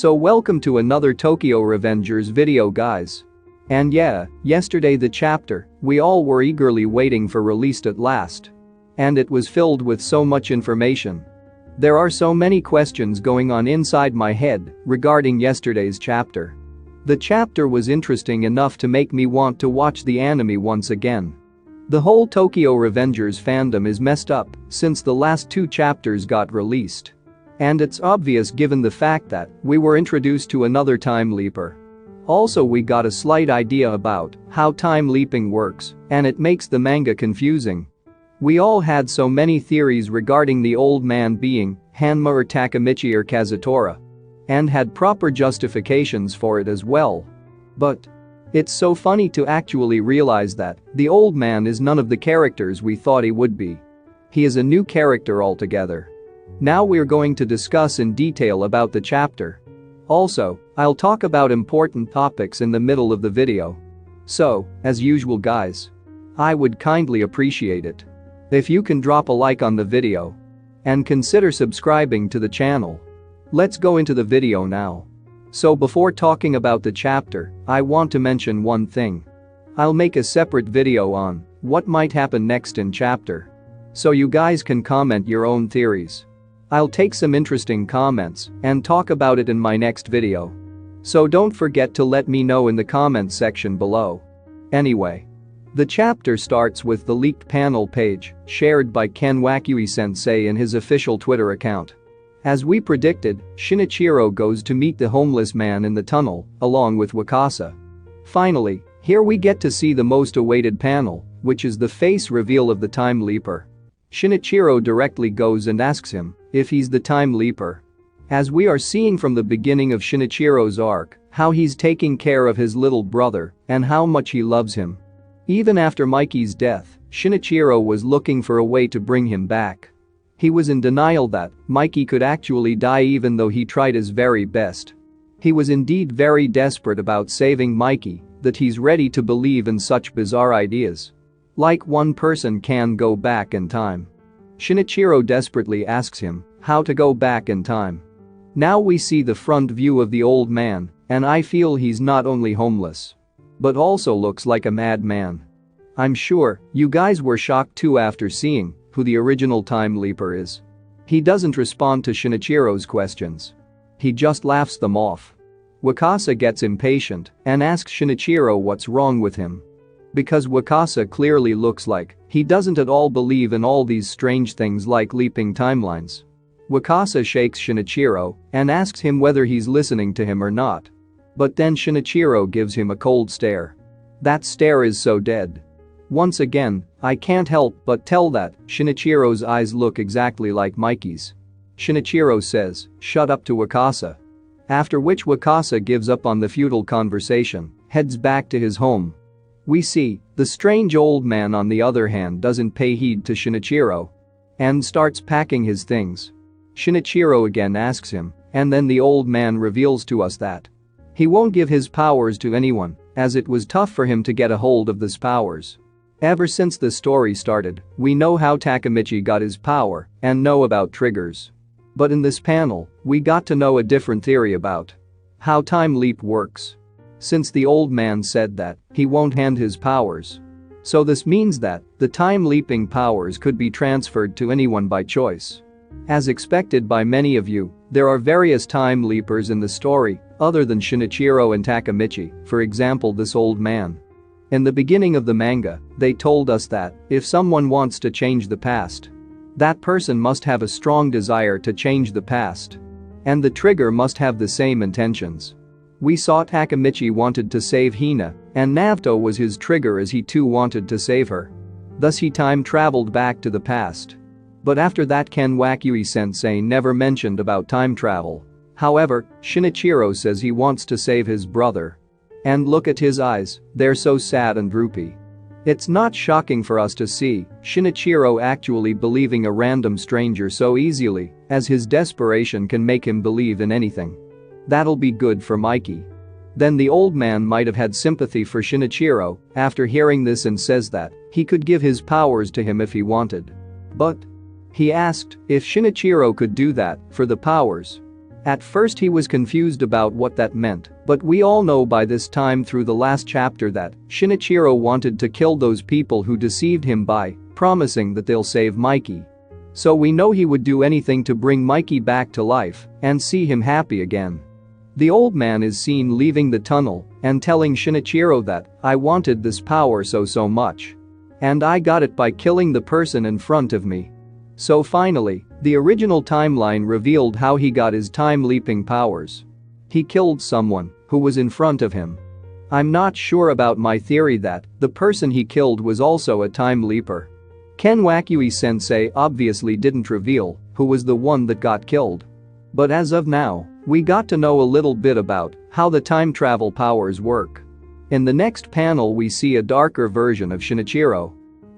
So welcome to another Tokyo Revengers video, guys. And yeah, yesterday the chapter we all were eagerly waiting for released at last. And it was filled with so much information. There are so many questions going on inside my head regarding yesterday's chapter. The chapter was interesting enough to make me want to watch the anime once again. The whole Tokyo Revengers fandom is messed up since the last two chapters got released. And it's obvious given the fact that we were introduced to another time leaper. Also, we got a slight idea about how time leaping works, and it makes the manga confusing. We all had so many theories regarding the old man being Hanma or Takemichi or Kazutora. And had proper justifications for it as well. But it's so funny to actually realize that the old man is none of the characters we thought he would be. He is a new character altogether. Now we're going to discuss in detail about the chapter. Also, I'll talk about important topics in the middle of the video. So, as usual guys, I would kindly appreciate it if you can drop a like on the video and consider subscribing to the channel. Let's go into the video now. So before talking about the chapter, I want to mention one thing. I'll make a separate video on what might happen next in chapter. So you guys can comment your own theories. I'll take some interesting comments and talk about it in my next video. So don't forget to let me know in the comments section below. Anyway, the chapter starts with the leaked panel page shared by Ken Wakui-sensei in his official Twitter account. As we predicted, Shinichiro goes to meet the homeless man in the tunnel, along with Wakasa. Finally, here we get to see the most awaited panel, which is the face reveal of the time leaper. Shinichiro directly goes and asks him if he's the time leaper. As we are seeing from the beginning of Shinichiro's arc, how he's taking care of his little brother and how much he loves him. Even after Mikey's death, Shinichiro was looking for a way to bring him back. He was in denial that Mikey could actually die even though he tried his very best. He was indeed very desperate about saving Mikey that he's ready to believe in such bizarre ideas. Like one person can go back in time. Shinichiro desperately asks him how to go back in time. Now we see the front view of the old man, and I feel he's not only homeless, but also looks like a madman. I'm sure you guys were shocked too after seeing who the original time leaper is. He doesn't respond to Shinichiro's questions. He just laughs them off. Wakasa gets impatient and asks Shinichiro what's wrong with him. Because Wakasa clearly looks like he doesn't at all believe in all these strange things like leaping timelines. Wakasa shakes Shinichiro and asks him whether he's listening to him or not. But then Shinichiro gives him a cold stare. That stare is so dead. Once again, I can't help but tell that Shinichiro's eyes look exactly like Mikey's. Shinichiro says, "Shut up" to Wakasa. After which Wakasa gives up on the futile conversation, heads back to his home. We see the strange old man on the other hand doesn't pay heed to Shinichiro and starts packing his things. Shinichiro again asks him, and then the old man reveals to us that he won't give his powers to anyone as it was tough for him to get a hold of these powers. Ever since the story started, we know how Takemichi got his power and know about triggers. But in this panel, we got to know a different theory about how time leap works. Since the old man said that he won't hand his powers. So this means that the time leaping powers could be transferred to anyone by choice. As expected by many of you, there are various time leapers in the story other than Shinichiro and Takemichi, for example this old man. In the beginning of the manga, they told us that if someone wants to change the past, that person must have a strong desire to change the past. And the trigger must have the same intentions. We saw Takemichi wanted to save Hina, and Naoto was his trigger as he too wanted to save her. Thus he time traveled back to the past. But after that Ken Wakui-sensei never mentioned about time travel. However, Shinichiro says he wants to save his brother. And look at his eyes, they're so sad and droopy. It's not shocking for us to see Shinichiro actually believing a random stranger so easily, as his desperation can make him believe in anything. That'll be good for Mikey. Then the old man might have had sympathy for Shinichiro after hearing this and says that he could give his powers to him if he wanted. But he asked if Shinichiro could do that for the powers. At first he was confused about what that meant, but we all know by this time through the last chapter that Shinichiro wanted to kill those people who deceived him by promising that they'll save Mikey. So we know he would do anything to bring Mikey back to life and see him happy again. The old man is seen leaving the tunnel and telling Shinichiro that I wanted this power so much. And I got it by killing the person in front of me. So finally, the original timeline revealed how he got his time-leaping powers. He killed someone who was in front of him. I'm not sure about my theory that the person he killed was also a time leaper. Ken Wakui-sensei obviously didn't reveal who was the one that got killed. But as of now, we got to know a little bit about how the time travel powers work. In the next panel we see a darker version of Shinichiro.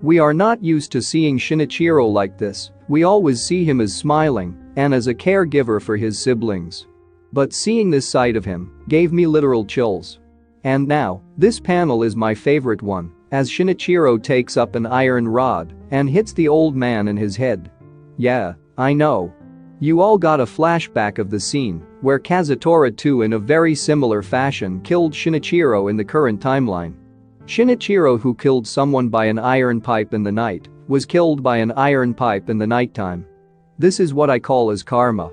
We are not used to seeing Shinichiro like this, we always see him as smiling and as a caregiver for his siblings. But seeing this side of him gave me literal chills. And now, this panel is my favorite one, as Shinichiro takes up an iron rod and hits the old man in his head. Yeah, I know. You all got a flashback of the scene where Kazutora too in a very similar fashion killed Shinichiro in the current timeline. Shinichiro, who killed someone by an iron pipe in the night, was killed by an iron pipe in the nighttime. This is what I call as karma.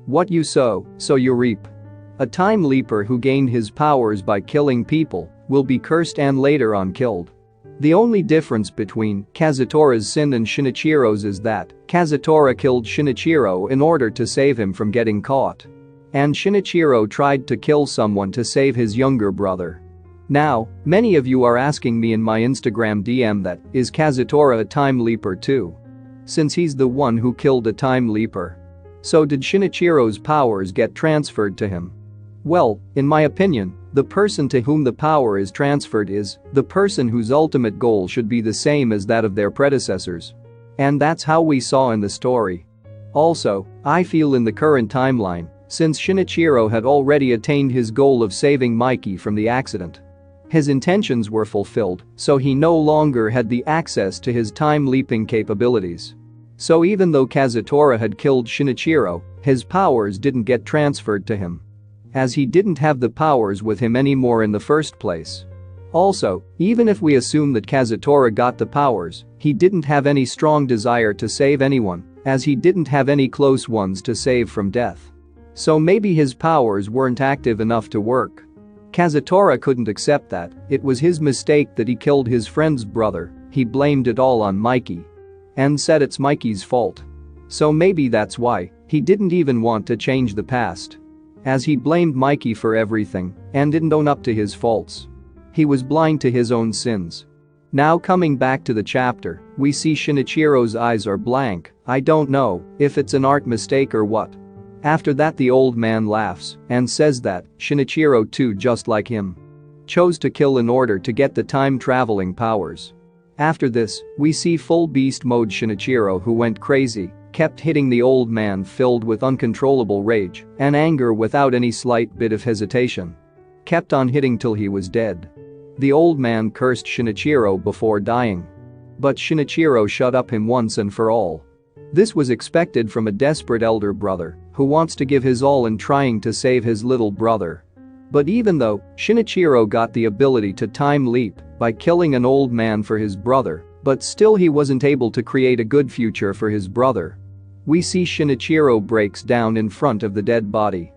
What you sow, so you reap. A time leaper who gained his powers by killing people will be cursed and later on killed. The only difference between Kazutora's sin and Shinichiro's is that Kazutora killed Shinichiro in order to save him from getting caught. And Shinichiro tried to kill someone to save his younger brother. Now, many of you are asking me in my Instagram DM that, is Kazutora a time leaper too? Since he's the one who killed a time leaper. So did Shinichiro's powers get transferred to him? Well, in my opinion, the person to whom the power is transferred is the person whose ultimate goal should be the same as that of their predecessors. And that's how we saw in the story. Also, I feel in the current timeline, since Shinichiro had already attained his goal of saving Mikey from the accident. His intentions were fulfilled, so he no longer had the access to his time-leaping capabilities. So even though Kazutora had killed Shinichiro, his powers didn't get transferred to him. As he didn't have the powers with him anymore in the first place. Also, even if we assume that Kazutora got the powers, he didn't have any strong desire to save anyone, as he didn't have any close ones to save from death. So maybe his powers weren't active enough to work. Kazutora couldn't accept that, it was his mistake that he killed his friend's brother, he blamed it all on Mikey. And said it's Mikey's fault. So maybe that's why he didn't even want to change the past. As he blamed Mikey for everything and didn't own up to his faults. He was blind to his own sins. Now coming back to the chapter, we see Shinichiro's eyes are blank, I don't know if it's an art mistake or what. After that the old man laughs and says that Shinichiro too, just like him, chose to kill in order to get the time-traveling powers. After this, we see full beast mode Shinichiro, who went crazy, kept hitting the old man filled with uncontrollable rage and anger without any slight bit of hesitation. Kept on hitting till he was dead. The old man cursed Shinichiro before dying. But Shinichiro shut up him once and for all. This was expected from a desperate elder brother who wants to give his all in trying to save his little brother. But even though Shinichiro got the ability to time leap by killing an old man for his brother, but still he wasn't able to create a good future for his brother. We see Shinichiro breaks down in front of the dead body.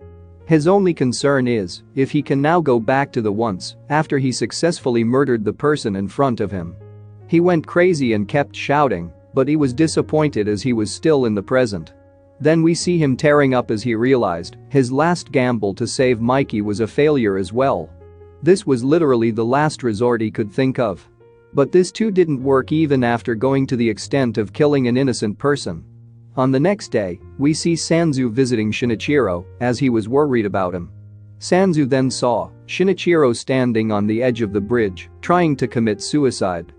His only concern is if he can now go back to the once after he successfully murdered the person in front of him. He went crazy and kept shouting, but he was disappointed as he was still in the present. Then we see him tearing up as he realized his last gamble to save Mikey was a failure as well. This was literally the last resort he could think of. But this too didn't work even after going to the extent of killing an innocent person. On the next day, we see Sanzu visiting Shinichiro as he was worried about him. Sanzu then saw Shinichiro standing on the edge of the bridge, trying to commit suicide.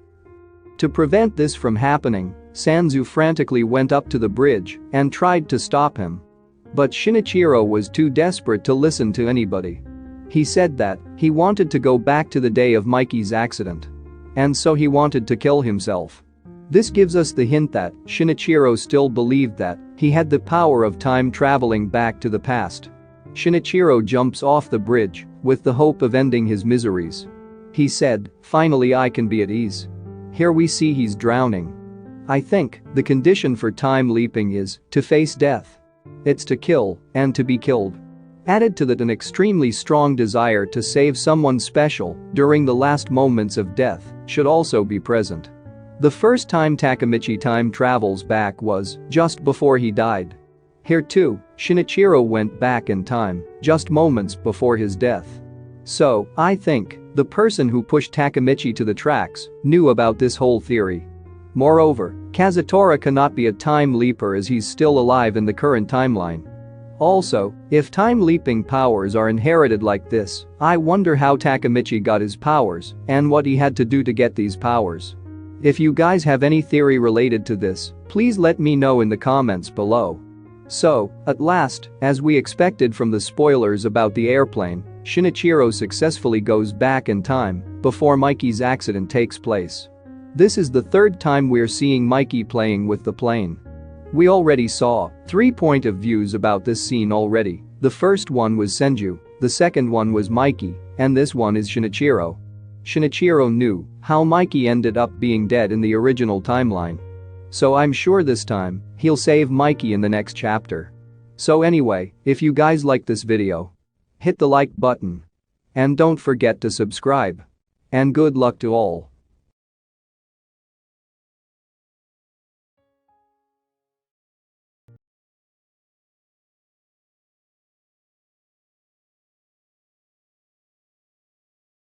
To prevent this from happening, Sanzu frantically went up to the bridge and tried to stop him. But Shinichiro was too desperate to listen to anybody. He said that he wanted to go back to the day of Mikey's accident. And so he wanted to kill himself. This gives us the hint that Shinichiro still believed that he had the power of time traveling back to the past. Shinichiro jumps off the bridge with the hope of ending his miseries. He said, "Finally I can be at ease." Here we see he's drowning. I think the condition for time leaping is to face death. It's to kill and to be killed. Added to that, an extremely strong desire to save someone special during the last moments of death should also be present. The first time Takemichi time travels back was just before he died. Here too, Shinichiro went back in time just moments before his death. So, I think the person who pushed Takemichi to the tracks knew about this whole theory. Moreover, Kazutora cannot be a time leaper as he's still alive in the current timeline. Also, if time leaping powers are inherited like this, I wonder how Takemichi got his powers and what he had to do to get these powers. If you guys have any theory related to this, please let me know in the comments below. So, at last, as we expected from the spoilers about the airplane, Shinichiro successfully goes back in time before Mikey's accident takes place. This is the third time we're seeing Mikey playing with the plane. We already saw 3 point of views about this scene already. The first one was Senju, the second one was Mikey, and this one is Shinichiro. Shinichiro knew how Mikey ended up being dead in the original timeline. So I'm sure this time, he'll save Mikey in the next chapter. So anyway, if you guys like this video, hit the like button. And don't forget to subscribe. And good luck to all.